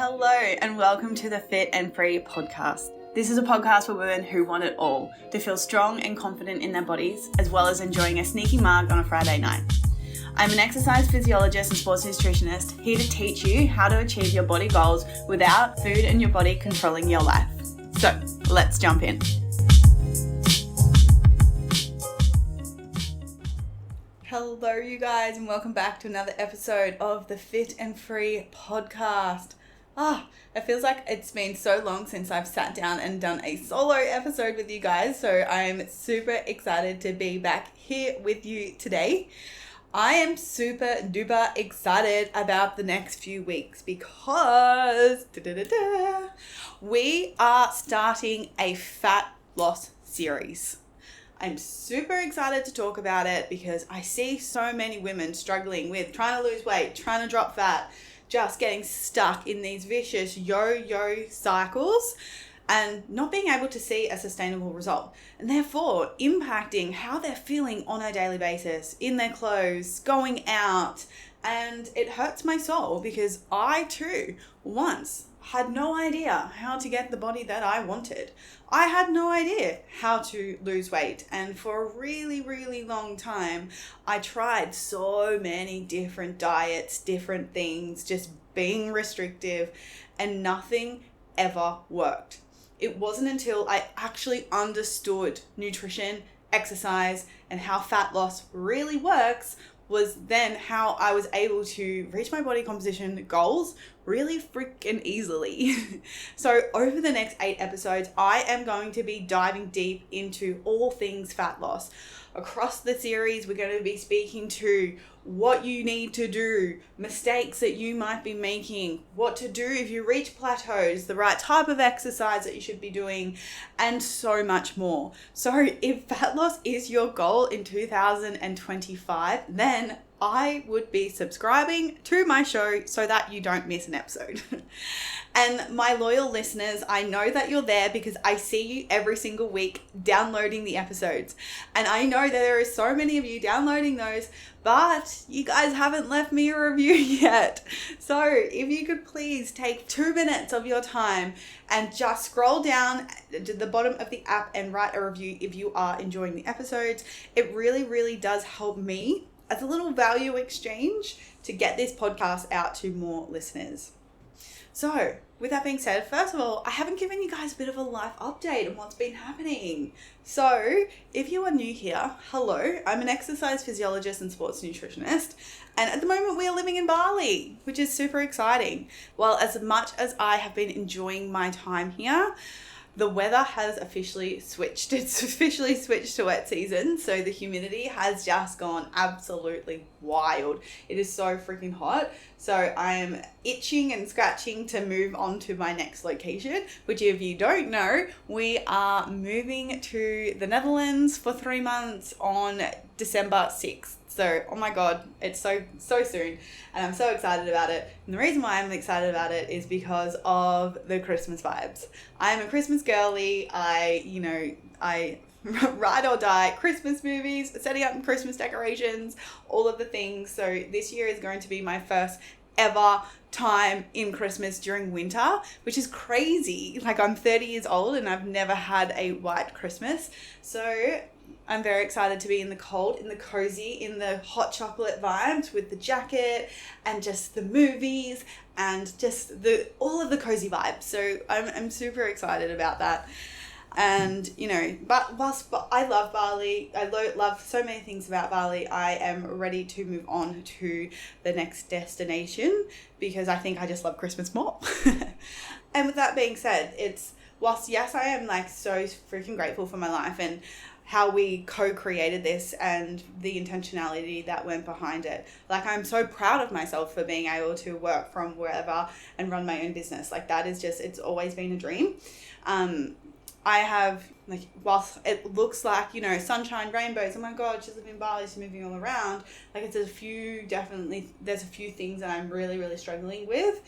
Hello and welcome to the Fit and Free podcast. This is a podcast for women who want it all, to feel strong and confident in their bodies, as well as enjoying a sneaky mug on a Friday night. I'm an exercise physiologist and sports nutritionist, here to teach you how to achieve your body goals without food and your body controlling your life. So let's jump in. Hello you guys and welcome back to another episode of the Fit and Free podcast. It feels like it's been so long since I've sat down and done a solo episode with you guys, so I'm super excited to be back here with you today. I am super duper excited about the next few weeks because we are starting a fat loss series. I'm super excited to talk about it because I see so many women struggling with trying to lose weight, trying to drop fat, just getting stuck in these vicious yo-yo cycles and not being able to see a sustainable result, and therefore impacting how they're feeling on a daily basis, in their clothes, going out. And it hurts my soul because I too once had no idea how to get the body that I wanted. I had no idea how to lose weight, and for a really, really long time I tried so many different diets, different things, just being restrictive, and nothing ever worked. It wasn't until I actually understood nutrition, exercise, and how fat loss really works was then how I was able to reach my body composition goals really freaking easily. So over the next 8 episodes, I am going to be diving deep into all things fat loss. Across the series, we're going to be speaking to what you need to do, mistakes that you might be making, what to do if you reach plateaus, the right type of exercise that you should be doing, and so much more. So if fat loss is your goal in 2025, then I would be subscribing to my show so that you don't miss an episode. And my loyal listeners, I know that you're there because I see you every single week downloading the episodes. And I know that there are so many of you downloading those, but you guys haven't left me a review yet. So if you could please take 2 minutes of your time and just scroll down to the bottom of the app and write a review if you are enjoying the episodes. It really, really does help me as a little value exchange to get this podcast out to more listeners. So with that being said, first of all, I haven't given you guys a bit of a life update on what's been happening. So if you are new here, hello, I'm an exercise physiologist and sports nutritionist. And at the moment we are living in Bali, which is super exciting. Well, as much as I have been enjoying my time here, the weather has officially switched. It's officially switched to wet season. So the humidity has just gone absolutely wild. It is so freaking hot. So I am itching and scratching to move on to my next location, which if you don't know, we are moving to the Netherlands for 3 months on December 6th. So, oh my God, it's so soon, and I'm so excited about it. And the reason why I'm excited about it is because of the Christmas vibes. I'm a Christmas girly. I ride or die Christmas movies, setting up Christmas decorations, all of the things. So this year is going to be my first ever time in Christmas during winter, which is crazy. Like, I'm 30 years old and I've never had a white Christmas. So I'm very excited to be in the cold, in the cozy, in the hot chocolate vibes with the jacket and just the movies and just all of the cozy vibes. So I'm super excited about that. And, but I love Bali, I love so many things about Bali, I am ready to move on to the next destination because I think I just love Christmas more. And with that being said, whilst yes, I am like so freaking grateful for my life and how we co-created this and the intentionality that went behind it. Like, I'm so proud of myself for being able to work from wherever and run my own business. Like, that is just, it's always been a dream. I have, like, whilst it looks like, sunshine, rainbows, oh my God, she's living in Bali, she's moving all around. Like, there's a few things that I'm really, really struggling with,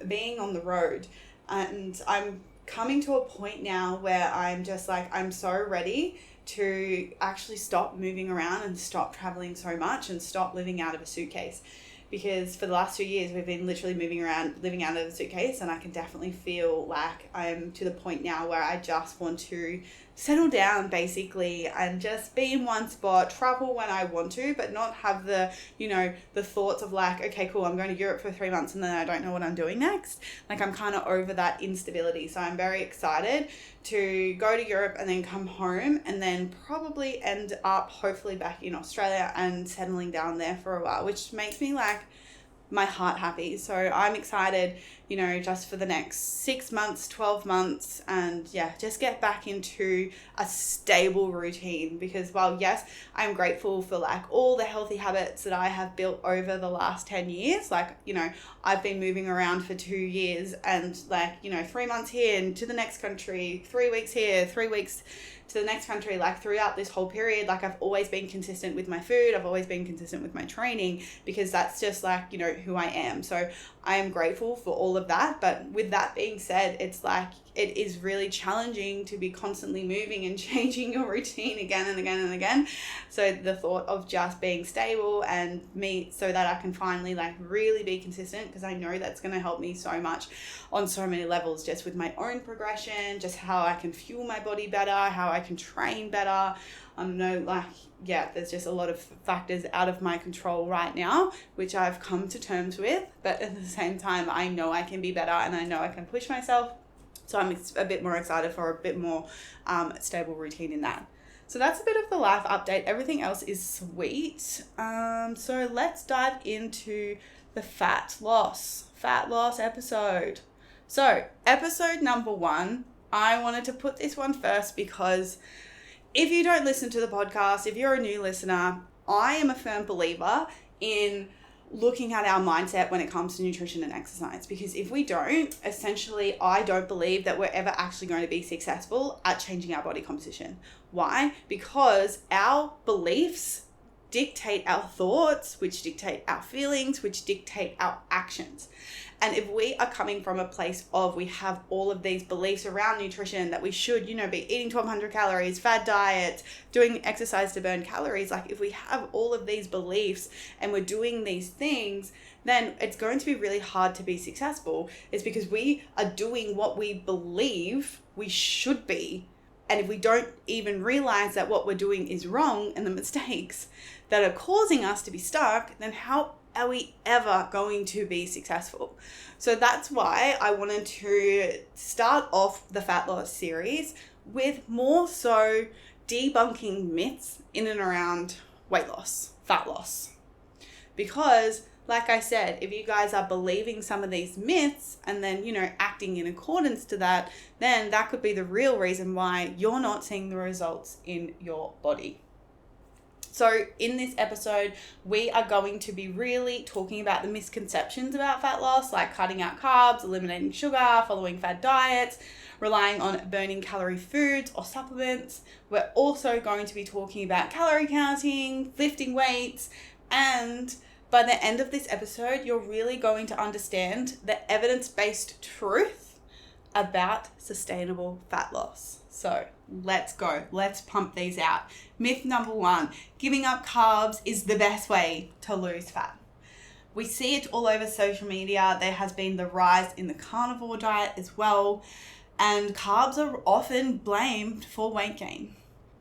being on the road. And I'm coming to a point now where I'm just like, I'm so ready to actually stop moving around and stop traveling so much and stop living out of a suitcase. because for the last 2 years we've been literally moving around, living out of a suitcase, and I can definitely feel like I'm to the point now where I just want to settle down basically and just be in one spot, travel when I want to, but not have the, the thoughts of like, okay, cool, I'm going to Europe for 3 months and then I don't know what I'm doing next. Like, I'm kind of over that instability. So I'm very excited to go to Europe and then come home and then probably end up hopefully back in Australia and settling down there for a while, which makes me like my heart happy. So I'm excited, just for the next 6 months, 12 months, and just get back into a stable routine, because while yes, I'm grateful for like all the healthy habits that I have built over the last 10 years, like, I've been moving around for 2 years and like, 3 months here and to the next country, 3 weeks here, 3 weeks to the next country, like throughout this whole period, like I've always been consistent with my food. I've always been consistent with my training, because that's just like, who I am. So I am grateful for all of that. But with that being said, it's like, it is really challenging to be constantly moving and changing your routine again and again and again. So the thought of just being stable and me, so that I can finally like really be consistent, because I know that's going to help me so much on so many levels, just with my own progression, just how I can fuel my body better, how I can train better. There's just a lot of factors out of my control right now, which I've come to terms with. But at the same time, I know I can be better and I know I can push myself. So I'm a bit more excited for a bit more stable routine in that. So that's a bit of the life update. Everything else is sweet. So let's dive into the fat loss episode. So episode number 1, I wanted to put this one first because if you don't listen to the podcast, if you're a new listener, I am a firm believer in looking at our mindset when it comes to nutrition and exercise, because if we don't, essentially, I don't believe that we're ever actually going to be successful at changing our body composition. Why? Because our beliefs dictate our thoughts, which dictate our feelings, which dictate our actions. And if we are coming from a place of, we have all of these beliefs around nutrition that we should, be eating 1200 calories, fad diets, doing exercise to burn calories. Like, if we have all of these beliefs and we're doing these things, then it's going to be really hard to be successful. It's because we are doing what we believe we should be. And if we don't even realize that what we're doing is wrong and the mistakes that are causing us to be stuck, then how are we ever going to be successful? So that's why I wanted to start off the fat loss series with more so debunking myths in and around weight loss, fat loss. Because like I said, if you guys are believing some of these myths and then, acting in accordance to that, then that could be the real reason why you're not seeing the results in your body. So in this episode, we are going to be really talking about the misconceptions about fat loss, like cutting out carbs, eliminating sugar, following fad diets, relying on burning calorie foods or supplements. We're also going to be talking about calorie counting, lifting weights, and by the end of this episode, you're really going to understand the evidence-based truth about sustainable fat loss. So let's go. Let's pump these out. Myth number 1, giving up carbs is the best way to lose fat. We see it all over social media. There has been the rise in the carnivore diet as well. And carbs are often blamed for weight gain,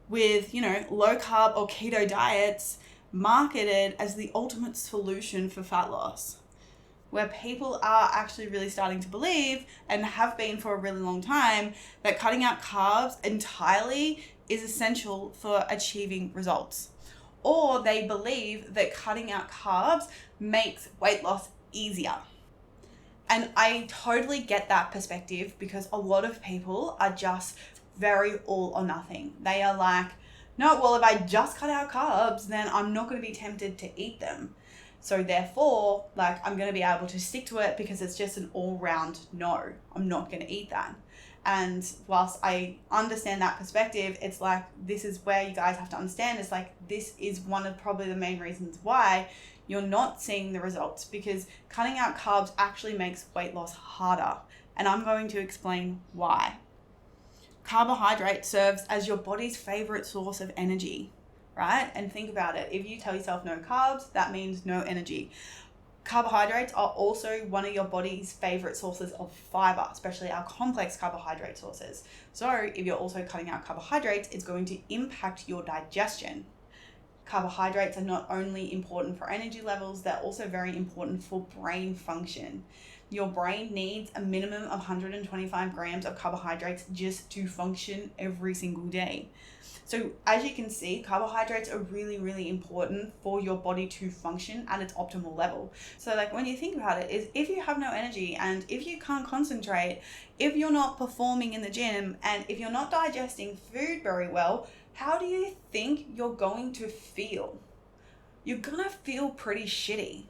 with, low carb or keto diets marketed as the ultimate solution for fat loss, where people are actually really starting to believe, and have been for a really long time, that cutting out carbs entirely is essential for achieving results. Or they believe that cutting out carbs makes weight loss easier. And I totally get that perspective, because a lot of people are just very all or nothing. They are like, no, well, if I just cut out carbs, then I'm not going to be tempted to eat them. So therefore, I'm going to be able to stick to it because it's just an all-round no. I'm not going to eat that. And whilst I understand that perspective, it's like, this is where you guys have to understand. It's like, this is one of probably the main reasons why you're not seeing the results, because cutting out carbs actually makes weight loss harder. And I'm going to explain why. Carbohydrate serves as your body's favorite source of energy, right? And think about it. If you tell yourself no carbs, that means no energy. Carbohydrates are also one of your body's favorite sources of fiber, especially our complex carbohydrate sources. So if you're also cutting out carbohydrates, it's going to impact your digestion. Carbohydrates are not only important for energy levels, they're also very important for brain function. Your brain needs a minimum of 125 grams of carbohydrates just to function every single day. So as you can see, carbohydrates are really, really important for your body to function at its optimal level. So like when you think about it, is if you have no energy and if you can't concentrate, if you're not performing in the gym and if you're not digesting food very well, how do you think you're going to feel? You're gonna feel pretty shitty.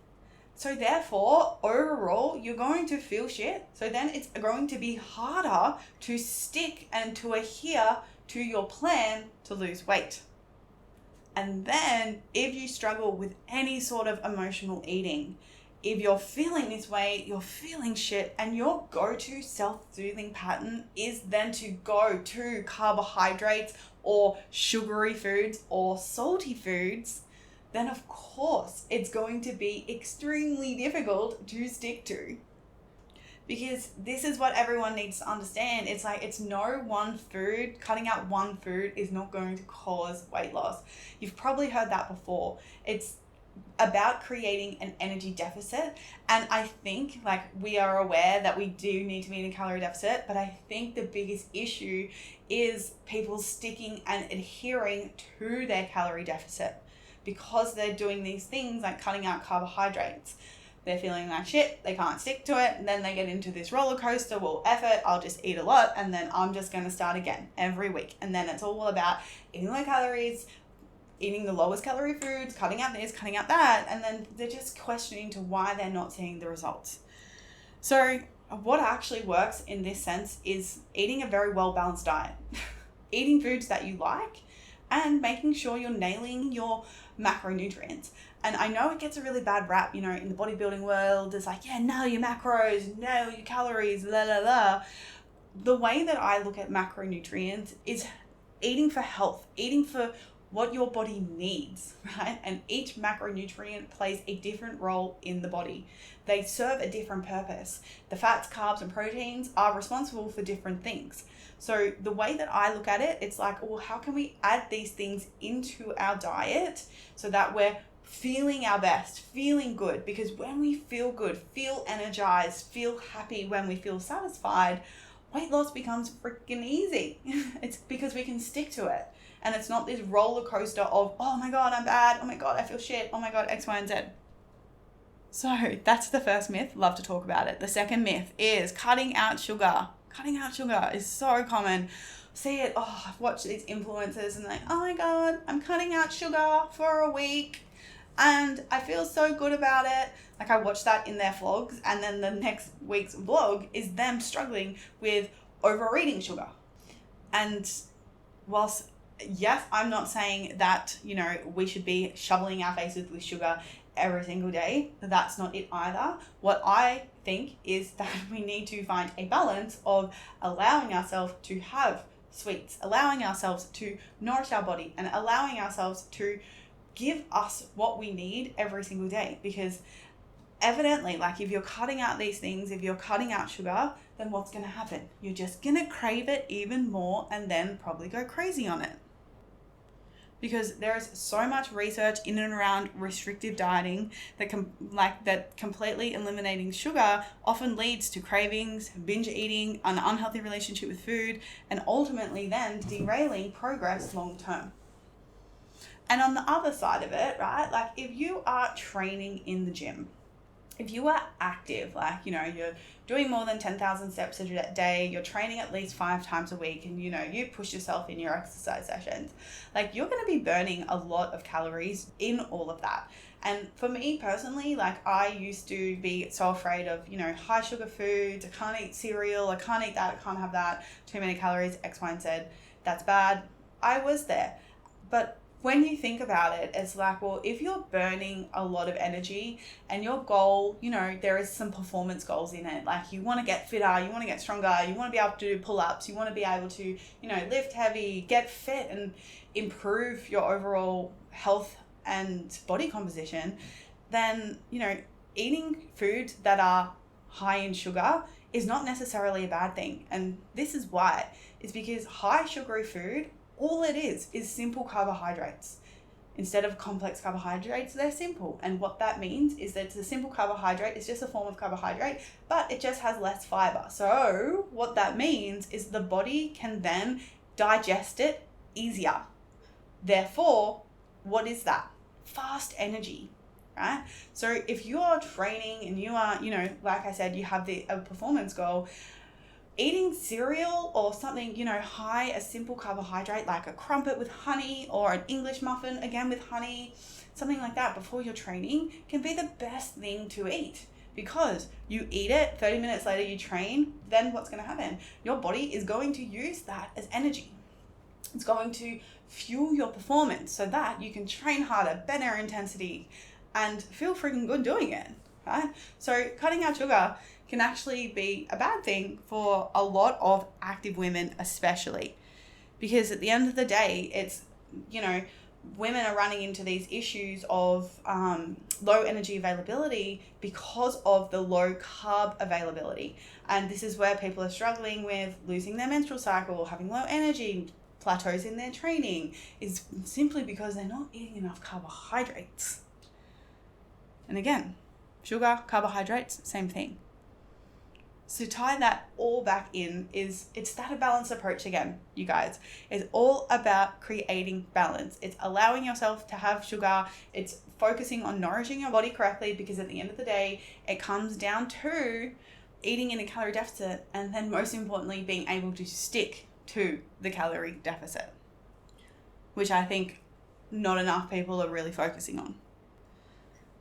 So therefore, overall, you're going to feel shit. So then it's going to be harder to stick and to adhere to your plan to lose weight. And then if you struggle with any sort of emotional eating, if you're feeling this way, you're feeling shit, and your go-to self-soothing pattern is then to go to carbohydrates or sugary foods or salty foods, then of course it's going to be extremely difficult to stick to. Because this is what everyone needs to understand. It's like, it's no one food, cutting out one food is not going to cause weight loss. You've probably heard that before. It's about creating an energy deficit. And I think like we are aware that we do need to be in a calorie deficit, but I think the biggest issue is people sticking and adhering to their calorie deficit because they're doing these things like cutting out carbohydrates. They're feeling like shit, they can't stick to it, and then they get into this roller coaster, well, F it, I'll just eat a lot, and then I'm just going to start again every week. And then it's all about eating low calories, eating the lowest calorie foods, cutting out this, cutting out that, and then they're just questioning to why they're not seeing the results. So what actually works in this sense is eating a very well-balanced diet, eating foods that you like, and making sure you're nailing your macronutrients. And I know it gets a really bad rap, you know, in the bodybuilding world. It's like, yeah, nail your macros, nail your calories, la la la. The way that I look at macronutrients is eating for health, eating for what your body needs, right? And each macronutrient plays a different role in the body. They serve a different purpose. The fats, carbs, and proteins are responsible for different things. So the way that I look at it, it's like, well, how can we add these things into our diet so that we're feeling our best, feeling good? Because when we feel good, feel energized, feel happy, when we feel satisfied, weight loss becomes freaking easy. It's because we can stick to it. And it's not this roller coaster of, oh my God, I'm bad. Oh my God, I feel shit. Oh my God, X, Y, and Z. So that's the first myth. Love to talk about it. The second myth is cutting out sugar. Cutting out sugar is so common. See it, I've watched these influencers and like, oh my God, I'm cutting out sugar for a week and I feel so good about it. Like I watched that in their vlogs, and then the next week's vlog is them struggling with overeating sugar. And whilst, yes, I'm not saying that, you know, we should be shoveling our faces with sugar every single day. That's not it either. What I think is that we need to find a balance of allowing ourselves to have sweets, allowing ourselves to nourish our body, and allowing ourselves to give us what we need every single day. Because evidently, like if you're cutting out these things, if you're cutting out sugar, then what's going to happen? You're just going to crave it even more and then probably go crazy on it. Because there is so much research in and around restrictive dieting that completely eliminating sugar often leads to cravings, binge eating, an unhealthy relationship with food, and ultimately then derailing progress long term. And on the other side of it, right, like if you are training in the gym, if you are active, like, you know, you're doing more than 10,000 steps a day, you're training at least 5 times a week, and, you know, you push yourself in your exercise sessions, like you're going to be burning a lot of calories in all of that. And for me personally, like I used to be so afraid of, you know, high sugar foods. I can't eat cereal. I can't eat that. I can't have that. Too many calories, X, Y, and Z. That's bad. I was there. But when you think about it, it's like, well, if you're burning a lot of energy and your goal, you know, there is some performance goals in it. Like you want to get fitter, you want to get stronger, you want to be able to do pull-ups, you want to be able to, you know, lift heavy, get fit and improve your overall health and body composition, then, you know, eating foods that are high in sugar is not necessarily a bad thing. And this is why. It's because high sugary food, all it is simple carbohydrates. Instead of complex carbohydrates, they're simple. And what that means is that it's a simple carbohydrate. It's just a form of carbohydrate, but it just has less fiber. So what that means is the body can then digest it easier. Therefore, what is that? Fast energy, right? So if you are training and you are, like I said, you have a performance goal, eating cereal or something, high, a simple carbohydrate like a crumpet with honey or an English muffin, again with honey, something like that before your training can be the best thing to eat, because you eat it, 30 minutes later you train, then what's going to happen? Your body is going to use that as energy. It's going to fuel your performance so that you can train harder, better intensity, and feel freaking good doing it, right? So cutting out sugar can actually be a bad thing for a lot of active women, especially because at the end of the day, it's, women are running into these issues of low energy availability because of the low carb availability. And this is where people are struggling with losing their menstrual cycle, having low energy, plateaus in their training, is simply because they're not eating enough carbohydrates. And again, sugar, carbohydrates, same thing. So tie that all back in it's that a balanced approach again, you guys. It's all about creating balance. It's allowing yourself to have sugar. It's focusing on nourishing your body correctly, because at the end of the day, it comes down to eating in a calorie deficit, and then most importantly, being able to stick to the calorie deficit, which I think not enough people are really focusing on.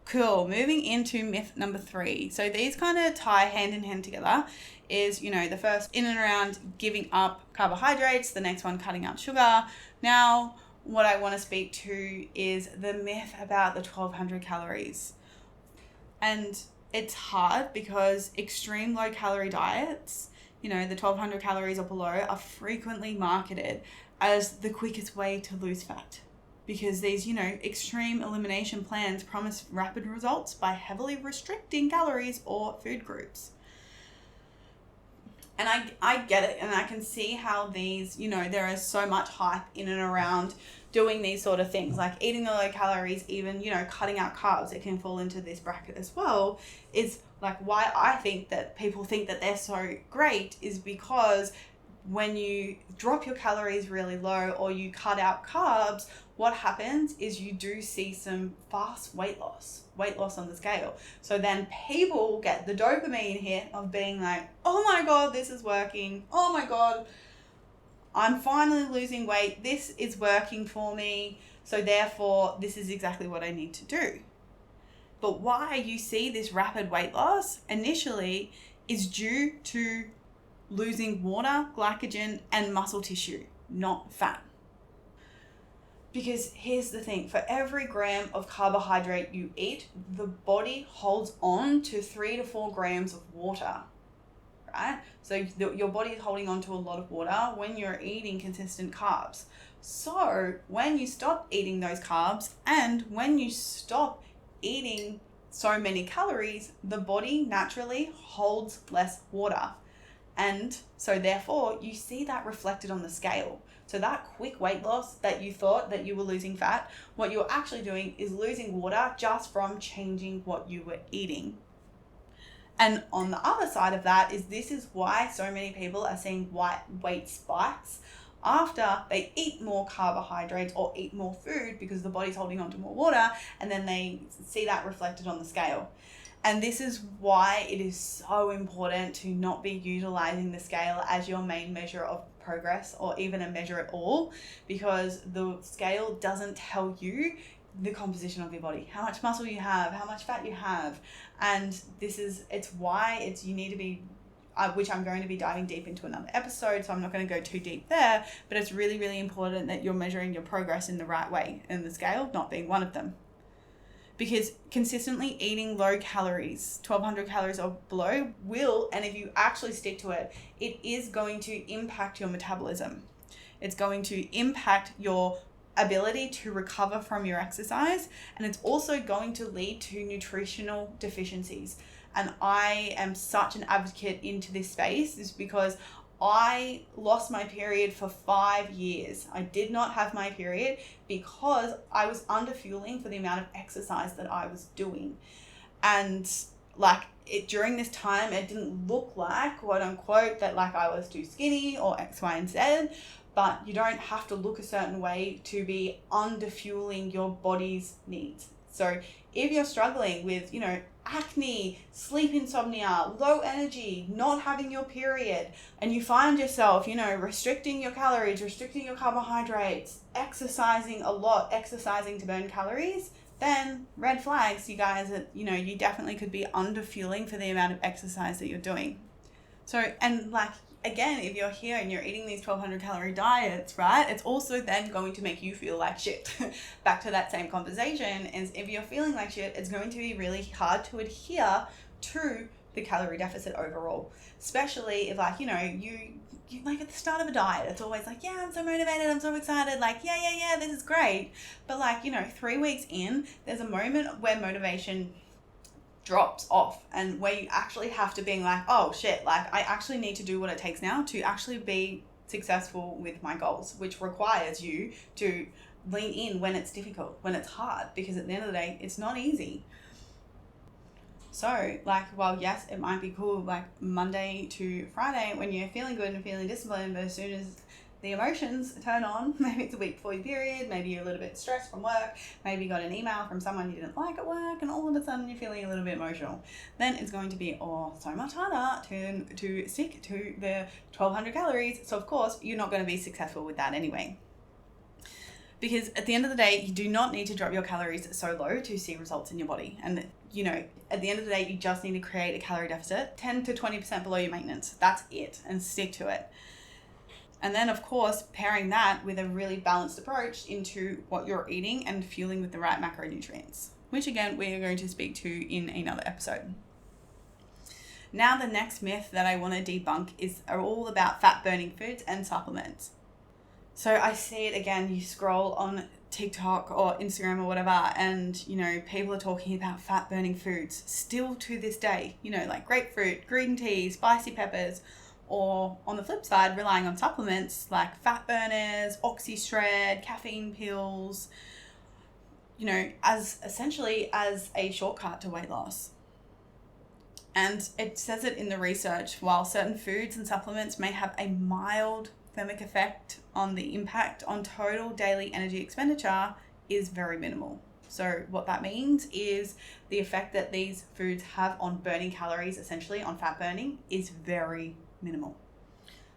Cool. Moving into myth number 3. So these kind of tie hand in hand together. Is, the first in and around giving up carbohydrates, the next one cutting out sugar. Now, what I want to speak to is the myth about the 1200 calories. And it's hard because extreme low calorie diets, the 1200 calories or below, are frequently marketed as the quickest way to lose fat. Because these, extreme elimination plans promise rapid results by heavily restricting calories or food groups. And I get it, and I can see how these, there is so much hype in and around doing these sort of things, like eating the low calories, even, cutting out carbs. It can fall into this bracket as well. Is like why I think that people think that they're so great is because when you drop your calories really low or you cut out carbs, what happens is you do see some fast weight loss on the scale. So then people get the dopamine hit of being like, oh my God, this is working. Oh my God, I'm finally losing weight. This is working for me. So therefore, this is exactly what I need to do. But why you see this rapid weight loss initially is due to losing water, glycogen, and muscle tissue, not fat. Because here's the thing, for every gram of carbohydrate you eat, the body holds on to 3 to 4 grams of water, right? So your body is holding on to a lot of water when you're eating consistent carbs. So when you stop eating those carbs and when you stop eating so many calories, the body naturally holds less water. And so therefore you see that reflected on the scale. So that quick weight loss that you thought that you were losing fat, what you're actually doing is losing water just from changing what you were eating. And on the other side of that is this is why so many people are seeing weight spikes after they eat more carbohydrates or eat more food, because the body's holding on to more water, and then they see that reflected on the scale. And this is why it is so important to not be utilizing the scale as your main measure of progress or even a measure at all, because the scale doesn't tell you the composition of your body, how much muscle you have, how much fat you have. And it's why you need to be, which I'm going to be diving deep into another episode, so I'm not going to go too deep there, but it's really, really important that you're measuring your progress in the right way, and the scale not being one of them. Because consistently eating low calories, 1200 calories or below, and if you actually stick to it, it is going to impact your metabolism. It's going to impact your ability to recover from your exercise, and it's also going to lead to nutritional deficiencies. And I am such an advocate into this space is because I lost my period for 5 years. I did not have my period because I was underfueling for the amount of exercise that I was doing. And like during this time, it didn't look like, quote unquote, that like I was too skinny or X, Y, and Z, but you don't have to look a certain way to be underfueling your body's needs. So if you're struggling with, acne, sleep insomnia, low energy, not having your period, and you find yourself, restricting your calories, restricting your carbohydrates, exercising a lot, exercising to burn calories, then red flags, you guys, that, you definitely could be underfueling for the amount of exercise that you're doing. So, and like, again, if you're here and you're eating these 1200 calorie diets, right, it's also then going to make you feel like shit. Back to that same conversation is if you're feeling like shit, it's going to be really hard to adhere to the calorie deficit overall, especially if like, you like at the start of a diet, it's always like, yeah, I'm so motivated, I'm so excited, like, yeah, this is great. But like, 3 weeks in, there's a moment where motivation drops off and where you actually have to be like, oh shit, like I actually need to do what it takes now to actually be successful with my goals, which requires you to lean in when it's difficult, when it's hard, because at the end of the day, it's not easy. So like, well, yes, it might be cool like Monday to Friday when you're feeling good and feeling disciplined, but as soon as the emotions turn on, maybe it's a week before your period, maybe you're a little bit stressed from work, maybe you got an email from someone you didn't like at work, and all of a sudden you're feeling a little bit emotional, then it's going to be so much harder to stick to the 1200 calories. So of course you're not going to be successful with that anyway. Because at the end of the day, you do not need to drop your calories so low to see results in your body. And, at the end of the day, you just need to create a calorie deficit 10 to 20% below your maintenance. That's it, and stick to it. And then, of course, pairing that with a really balanced approach into what you're eating and fueling with the right macronutrients, which again, we are going to speak to in another episode. Now, the next myth that I want to debunk are all about fat burning foods and supplements. So I see it again, you scroll on TikTok or Instagram or whatever, and, people are talking about fat burning foods still to this day, like grapefruit, green tea, spicy peppers, or on the flip side, relying on supplements like fat burners, OxyShred, caffeine pills, as essentially as a shortcut to weight loss. And it says it in the research, while certain foods and supplements may have a mild thermic effect on the impact on total daily energy expenditure is very minimal. So what that means is the effect that these foods have on burning calories, essentially on fat burning, is very minimal.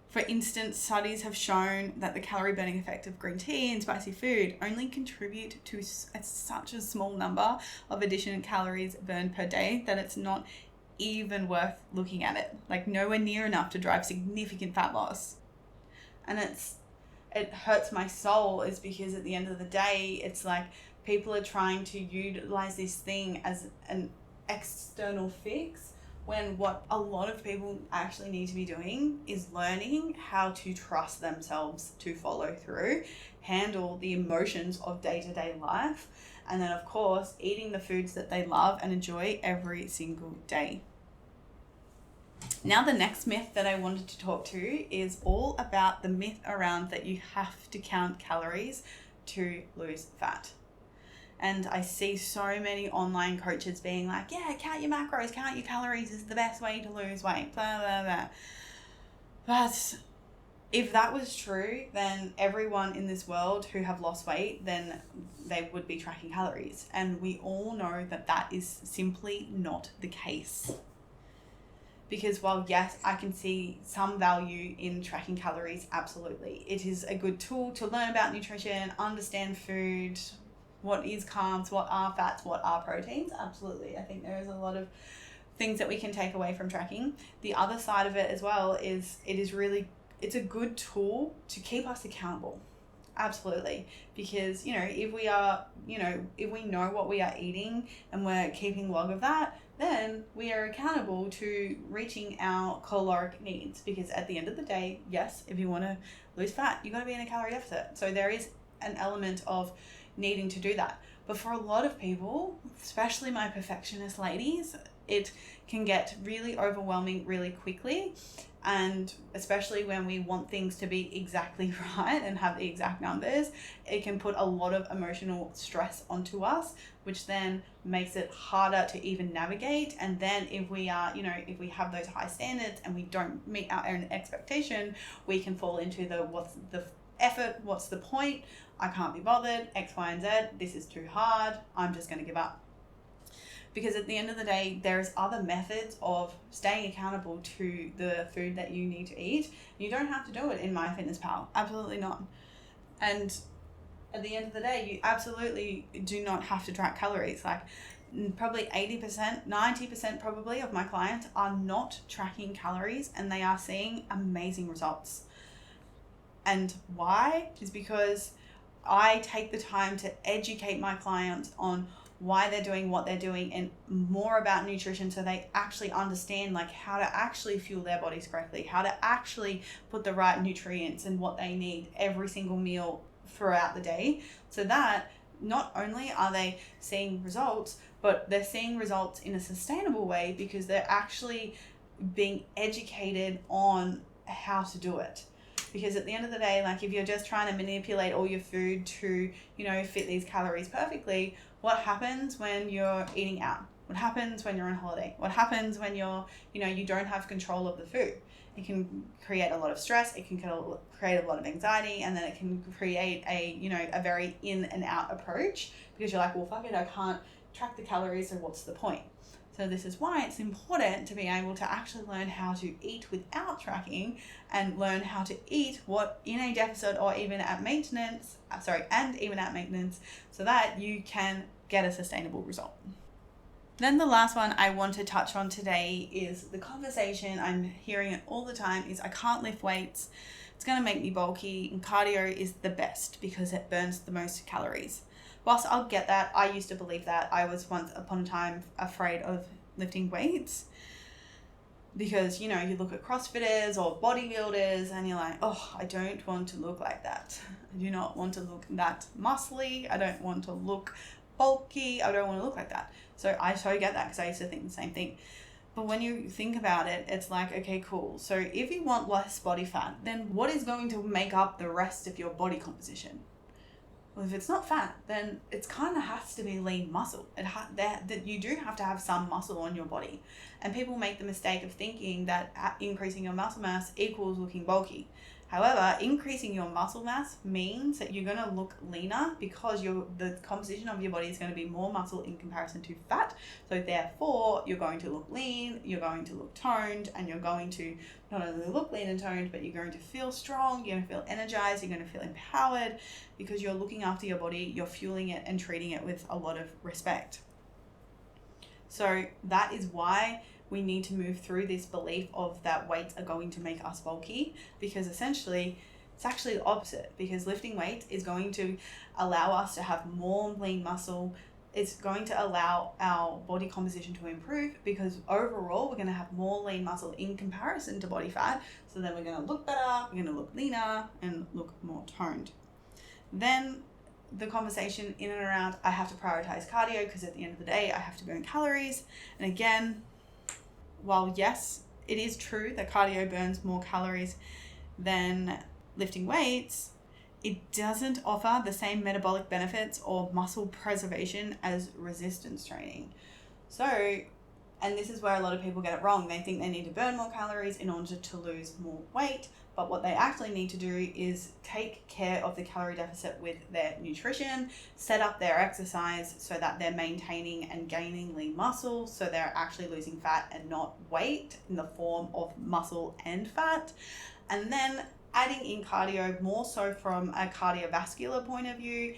For instance, studies have shown that the calorie burning effect of green tea and spicy food only contribute to such a small number of additional calories burned per day that it's not even worth looking at it, like nowhere near enough to drive significant fat loss. And it hurts my soul is because at the end of the day, it's like people are trying to utilize this thing as an external fix when what a lot of people actually need to be doing is learning how to trust themselves to follow through, handle the emotions of day-to-day life, and then of course eating the foods that they love and enjoy every single day. Now the next myth that I wanted to talk to is all about the myth around that you have to count calories to lose fat. And I see so many online coaches being like, yeah, count your macros, count your calories is the best way to lose weight, blah, blah, blah. But if that was true, then everyone in this world who have lost weight, then they would be tracking calories. And we all know that that is simply not the case. Because while yes, I can see some value in tracking calories, absolutely. It is a good tool to learn about nutrition, understand food, what is carbs, what are fats, what are proteins. Absolutely. I think there is a lot of things that we can take away from tracking. The other side of it as well is it's a good tool to keep us accountable. Absolutely. Because, if we are, if we know what we are eating and we're keeping log of that, then we are accountable to reaching our caloric needs. Because at the end of the day, yes, if you want to lose fat, you got to be in a calorie deficit. So there is an element of needing to do that. But for a lot of people, especially my perfectionist ladies, it can get really overwhelming really quickly. And especially when we want things to be exactly right and have the exact numbers, it can put a lot of emotional stress onto us, which then makes it harder to even navigate. And then if we are, if we have those high standards and we don't meet our own expectation, we can fall into what's the effort, what's the point, I can't be bothered, X, Y, and Z, this is too hard, I'm just going to give up. Because at the end of the day, there's other methods of staying accountable to the food that you need to eat. You don't have to do it in MyFitnessPal. Absolutely not. And at the end of the day, you absolutely do not have to track calories. Like probably 80%, 90% probably of my clients are not tracking calories, and they are seeing amazing results. And why? Is because I take the time to educate my clients on why they're doing what they're doing and more about nutrition, so they actually understand like how to actually fuel their bodies correctly, how to actually put the right nutrients and what they need every single meal throughout the day, so that not only are they seeing results, but they're seeing results in a sustainable way because they're actually being educated on how to do it. Because at the end of the day, like if you're just trying to manipulate all your food to, fit these calories perfectly, what happens when you're eating out? What happens when you're on holiday? What happens when you're, you don't have control of the food? It can create a lot of stress. It can create a lot of anxiety, and then it can create a very in and out approach because you're like, well, fuck it, I can't track the calories, so what's the point? So this is why it's important to be able to actually learn how to eat without tracking and learn how to eat what in a deficit or even at maintenance, so that you can get a sustainable result. Then the last one I want to touch on today is the conversation I'm hearing it all the time is I can't lift weights. It's going to make me bulky, and cardio is the best because it burns the most calories. Whilst I'll get that, I used to believe that. I was once upon a time afraid of lifting weights because, you look at CrossFitters or bodybuilders and you're like, oh, I don't want to look like that. I do not want to look that muscly. I don't want to look bulky. I don't want to look like that. So I so get that because I used to think the same thing. But when you think about it, it's like, okay, cool. So if you want less body fat, then what is going to make up the rest of your body composition? Well, if it's not fat, then it kind of has to be lean muscle. That you do have to have some muscle on your body. And people make the mistake of thinking that increasing your muscle mass equals looking bulky. However, increasing your muscle mass means that you're going to look leaner because the composition of your body is going to be more muscle in comparison to fat. So therefore, you're going to look lean, you're going to look toned, and you're going to not only look lean and toned, but you're going to feel strong, you're going to feel energized, you're going to feel empowered because you're looking after your body, you're fueling it and treating it with a lot of respect. So that is why we need to move through this belief of that weights are going to make us bulky, because essentially it's actually the opposite, because lifting weights is going to allow us to have more lean muscle. It's going to allow our body composition to improve because overall we're going to have more lean muscle in comparison to body fat. So then we're going to look better, we're going to look leaner and look more toned. Then the conversation in and around, I have to prioritize cardio because at the end of the day, I have to burn calories. And again, while yes, it is true that cardio burns more calories than lifting weights, it doesn't offer the same metabolic benefits or muscle preservation as resistance training. So, and this is where a lot of people get it wrong. They think they need to burn more calories in order to lose more weight, but what they actually need to do is take care of the calorie deficit with their nutrition, set up their exercise so that they're maintaining and gaining lean muscle, so they're actually losing fat and not weight in the form of muscle and fat. And then adding in cardio more so from a cardiovascular point of view,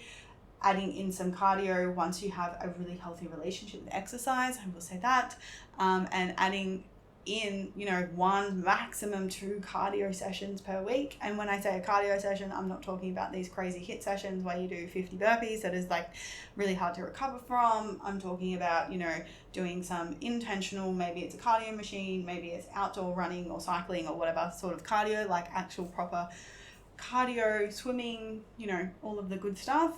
adding in some cardio once you have a really healthy relationship with exercise, I will say that, and adding in, one, maximum 2 cardio sessions per week. And when I say a cardio session, I'm not talking about these crazy HIIT sessions where you do 50 burpees that is like really hard to recover from. I'm talking about, doing some intentional, maybe it's a cardio machine, maybe it's outdoor running or cycling or whatever sort of cardio, like actual proper cardio, swimming, all of the good stuff,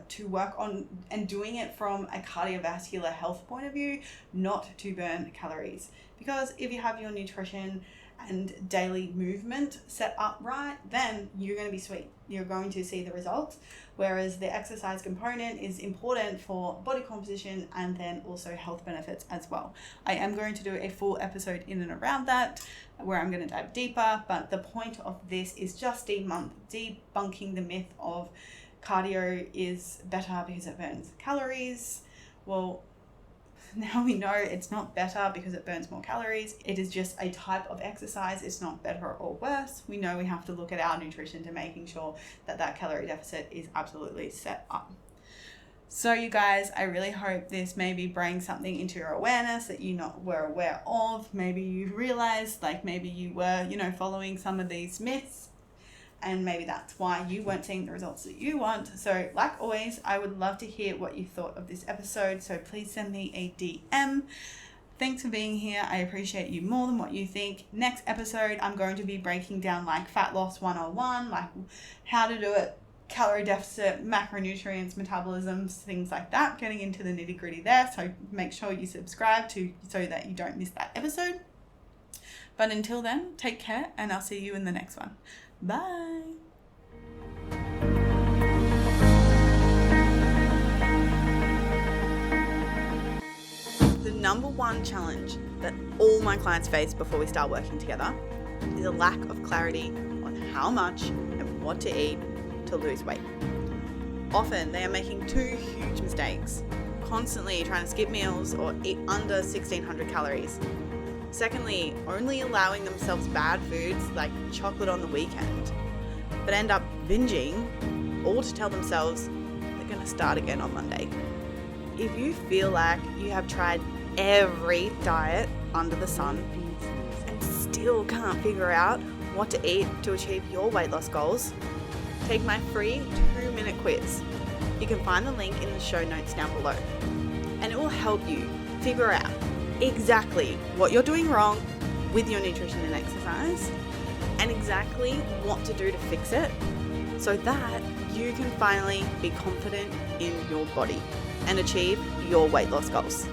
to work on and doing it from a cardiovascular health point of view, not to burn calories. Because if you have your nutrition and daily movement set up right, then you're going to be sweet. You're going to see the results. Whereas the exercise component is important for body composition and then also health benefits as well. I am going to do a full episode in and around that where I'm going to dive deeper, but the point of this is just debunking the myth of cardio is better because it burns calories. Well, now we know it's not better because it burns more calories. It is just a type of exercise. It's not better or worse. We know we have to look at our nutrition to making sure that calorie deficit is absolutely set up. So you guys, I really hope this maybe brings something into your awareness that you were aware of. Maybe you realized, maybe you were, following some of these myths, and maybe that's why you weren't seeing the results that you want. So like always, I would love to hear what you thought of this episode. So please send me a DM. Thanks for being here. I appreciate you more than what you think. Next episode, I'm going to be breaking down fat loss 101, how to do it, calorie deficit, macronutrients, metabolisms, things like that, getting into the nitty gritty there. So make sure you subscribe so that you don't miss that episode. But until then, take care and I'll see you in the next one. Bye. The number one challenge that all my clients face before we start working together is a lack of clarity on how much and what to eat to lose weight. Often they are making two huge mistakes, constantly trying to skip meals or eat under 1,600 calories. Secondly, only allowing themselves bad foods like chocolate on the weekend, but end up binging, all to tell themselves they're going to start again on Monday. If you feel like you have tried every diet under the sun and still can't figure out what to eat to achieve your weight loss goals, take my free 2-minute quiz. You can find the link in the show notes down below, and it will help you figure out exactly what you're doing wrong with your nutrition and exercise, and exactly what to do to fix it so that you can finally be confident in your body and achieve your weight loss goals.